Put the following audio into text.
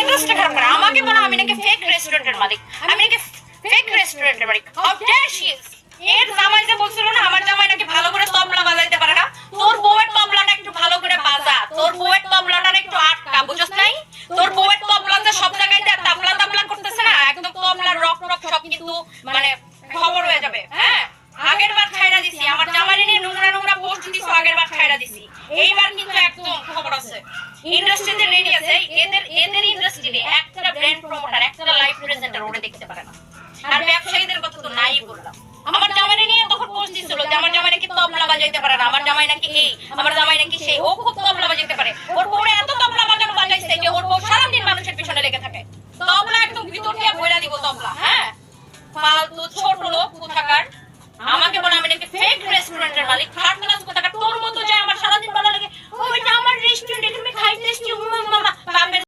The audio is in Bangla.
মেজাজটা খারাপ করে আমাকে বলো আমি নাকি ফেক রেস্টুরেন্টের মালিক, আমি নাকি ফেক রেস্টুরেন্টের মালিক। How dare she is. এর জামাই যে বলছিল না আমার জামাই নাকি ভালো করে তবলা বাজাইতে পারে না, তোর বউয়ের তবলাটা একটু ভালো করে বাজা, তোর বউয়ের তবলাটা একটু আটকা, বুঝছ নাই?